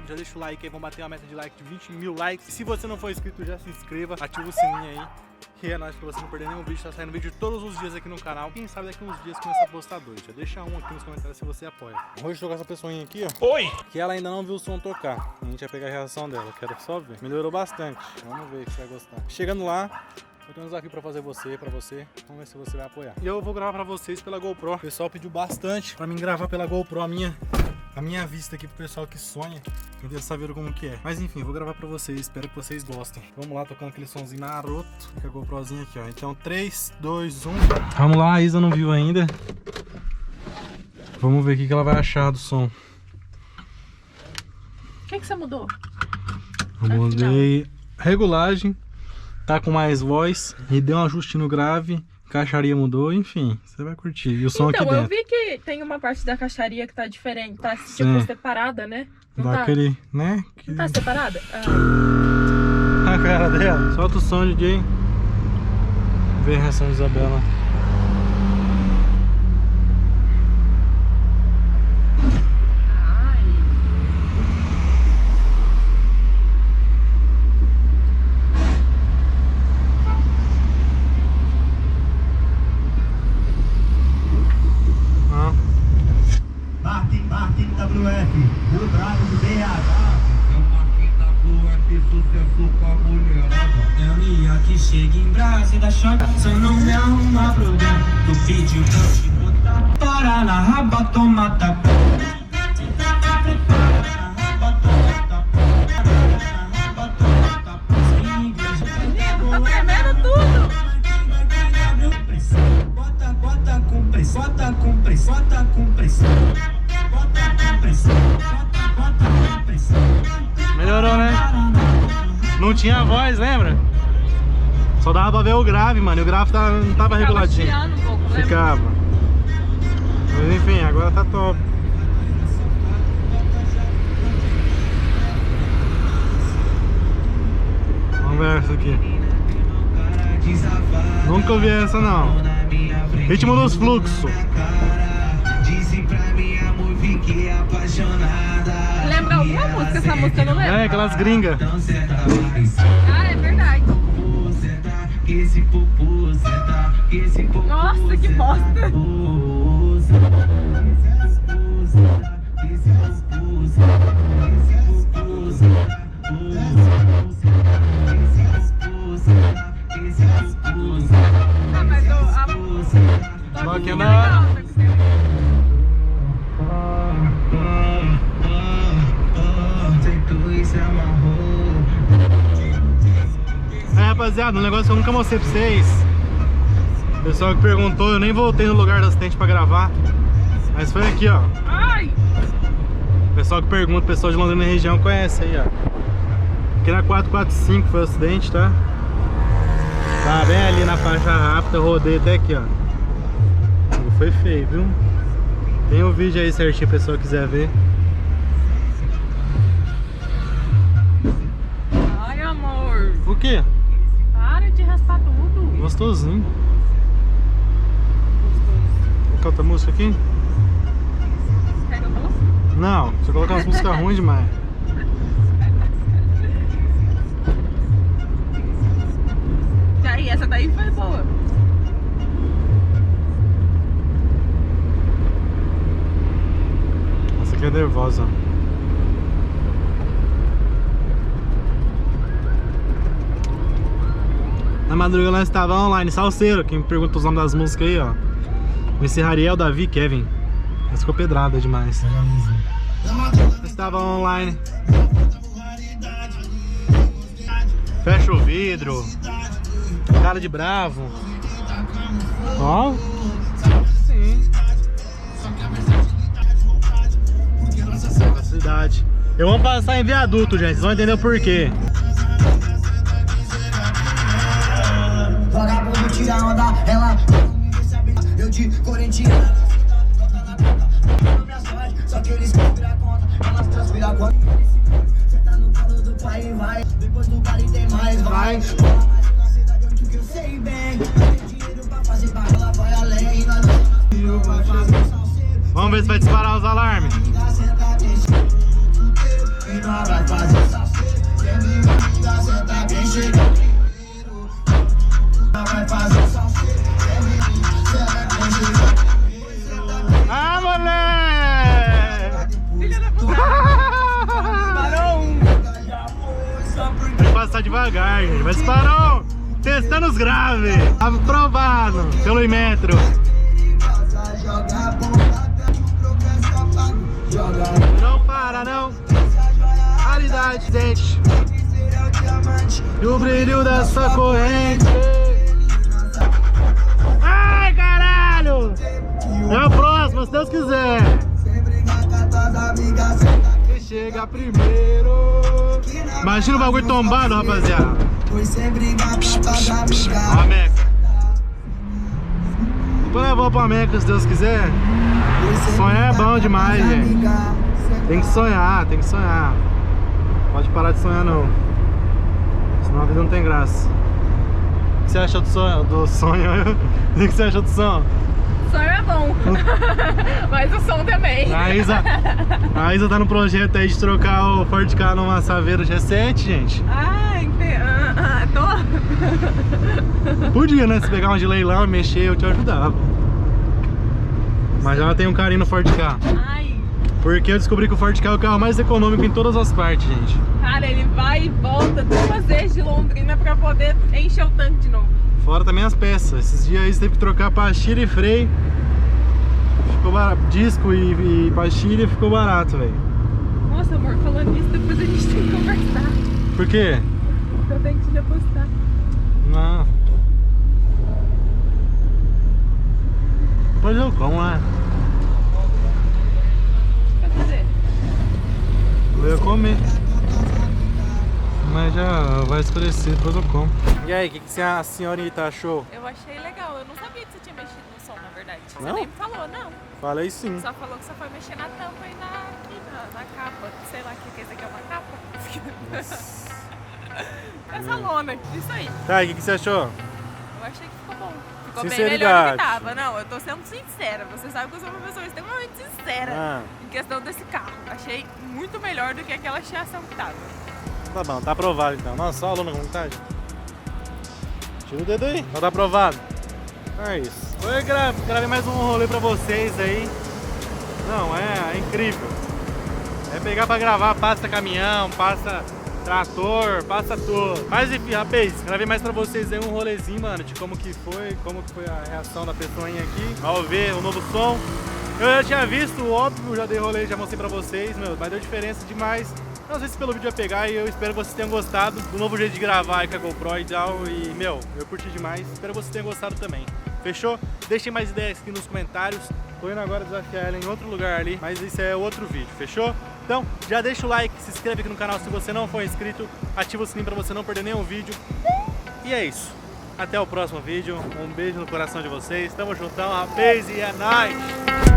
Já deixa o like aí, vamos bater uma meta de like de 20 mil likes. E se você não for inscrito, já se inscreva, ativa o sininho aí, que é nóis pra você não perder nenhum vídeo. Tá saindo vídeo todos os dias aqui no canal. Quem sabe daqui uns dias começa a postar dois. Já deixa um aqui nos comentários se você apoia. Hoje tô com essa pessoinha aqui, ó. Oi! Que ela ainda não viu o som tocar. A gente vai pegar a reação dela, quero só ver. Melhorou bastante, vamos ver se você vai gostar. Chegando lá, eu tenho um desafio pra fazer pra você. Vamos ver se você vai apoiar. E eu vou gravar pra vocês pela GoPro. O pessoal pediu bastante pra mim gravar pela GoPro a minha vista aqui pro pessoal que sonha, entendeu? Saber como que é. Mas enfim, vou gravar pra vocês, espero que vocês gostem. Vamos lá, tocando aquele somzinho maroto com a GoProzinha aqui, ó. Então 3, 2, 1. Vamos lá, a Isa não viu ainda. Vamos ver o que ela vai achar do som. O que você mudou? Eu mudei regulagem, tá com mais voz e deu um ajuste no grave. Caixaria mudou, enfim, você vai curtir. E o som então, aqui dentro. Eu vi que tem uma parte da caixaria que tá diferente, tá tipo separada, né? Não dá tá? Aquele, né? Não tá separada? A cara dela. Solta o som, DJ. Vê a reação de Isabela. Martin WF, o bravo do BH. É o Martin WF, sucesso com a mulherada. É a minha que chega em Brás e dá choque, só não me arruma problema. Tu pediu pra eu te botar para na raba, toma tapa. Tá tremendo tudo! Bota com pressão, bota com pressão, bota com pressão. Melhorou, né? Não tinha voz, lembra? Só dava pra ver o grave, mano. E o grave não tava reguladinho. Um pouco, ficava. Mas enfim, agora tá top. Vamos ver essa aqui. Nunca ouvi essa não. Ritmo dos fluxos. Lembra alguma música? Essa música eu não lembro. É, aquelas gringas. Ah, é verdade. Nossa, que bosta. Ah, mas Aqui na... rapaziada, um negócio que eu nunca mostrei pra vocês. O pessoal que perguntou, eu nem voltei no lugar do acidente pra gravar. Mas foi aqui, ó. Ai! O pessoal que pergunta, o pessoal de Londrina e região conhece aí, ó. Aqui na 445 foi o acidente, tá? Tá bem ali na faixa rápida, eu rodei até aqui, ó. Foi feio, viu? Tem um vídeo aí certinho, o pessoal quiser ver. Ai, amor. O quê? Para de raspar tudo. Gostosinho. Qual que é outra música aqui? Quer que eu coloque? Não, você coloca umas músicas ruins demais. E aí, essa daí foi boa. Essa aqui é nervosa. Na madrugada nós estava online, salseiro. Quem me pergunta os nomes das músicas aí, ó. Esse Ariel, Davi, Kevin. Essa ficou pedrada demais. Nós estava online. Fecha o vidro. Cara de bravo. Ó. Sim. Cidade. Eu vou passar em viaduto, gente. Vocês vão entender o porquê. Vagabundo tira onda, ela eu de corintiana. Vamos ver se vai disparar os alarmes. Ah, moleque! Filha da puta! Parou um! Tem que passar devagar, gente. Mas parou! Testando os graves! Aprovado pelo Imetro. Não para, não! Raridade, gente! E o brilho da sua corrente! Ai, caralho! É o próximo, se Deus quiser! Quem chega primeiro? Imagina o bagulho tombado, rapaziada! Ó a Meca! Depois eu vou pra Meca, se Deus quiser! Sonhar é bom demais, gente! Tem que sonhar, tem que sonhar! Pode parar de sonhar não, senão a vida não tem graça. O que você achou do sonho? O que você achou do som? O sonho é bom, mas o som também. A Isa tá no projeto aí de trocar o Ford Ka numa Saveiro G7, gente. Tô. Podia, né? Se pegar uma de leilão e mexer, eu te ajudava. Mas ela tem um carinho no Ford Ka. Ai. Porque eu descobri que o Ford Ka é o carro mais econômico em todas as partes, gente. Cara, ele vai e volta 2 vezes de Londrina pra poder encher o tanque de novo. Fora também as peças. Esses dias aí você teve que trocar pastilha e freio. Ficou barato. Disco e pastilha ficou barato, velho. Nossa, amor, falando nisso, depois a gente tem que conversar. Por quê? Eu tenho que te depositar. Não. Depois eu como lá. Quer fazer? Eu ia comer. Mas já vai escurecer, depois eu como. E aí, o que a senhorita achou? Eu achei legal. Eu não sabia que você tinha mexido no som, na verdade. Você Não? nem me falou, não. Falei sim. Só falou que você foi mexer na tampa e na capa. Sei lá o que isso aqui é uma capa. Essa lona, isso aí. Tá, e o que você achou? Eu achei que ficou bom. Ficou bem Sinceridade. melhor do que tava. Não, eu tô sendo sincera. Você sabe que eu sou uma pessoa extremamente sincera Ah, em questão desse carro. Achei muito melhor do que aquela chiação que tava. tá bom, tá aprovado então. Nossa, só a lona com vontade. Tira o dedo aí. Não tá aprovado. É isso. Eu gravei mais um rolê pra vocês aí. Não, é incrível. É pegar pra gravar, passa caminhão, passa trator, passa tudo. Mas enfim, rapaz, gravei mais pra vocês aí um rolezinho, mano, de como que foi a reação da pessoinha aqui ao ver o novo som. Eu já tinha visto, óbvio, já dei rolê, já mostrei pra vocês, meu, mas deu diferença demais. Não sei se pelo vídeo vai pegar e eu espero que vocês tenham gostado do novo jeito de gravar aí com a GoPro e tal. E, meu, eu curti demais, espero que vocês tenham gostado também. Fechou? Deixem mais ideias aqui nos comentários. Tô indo agora desafiar ela em outro lugar ali, mas isso é outro vídeo, fechou? Então, já deixa o like, se inscreve aqui no canal se você não for inscrito, ativa o sininho pra você não perder nenhum vídeo. E é isso. Até o próximo vídeo. Um beijo no coração de vocês. Tamo juntão, rapaz, e é nóis!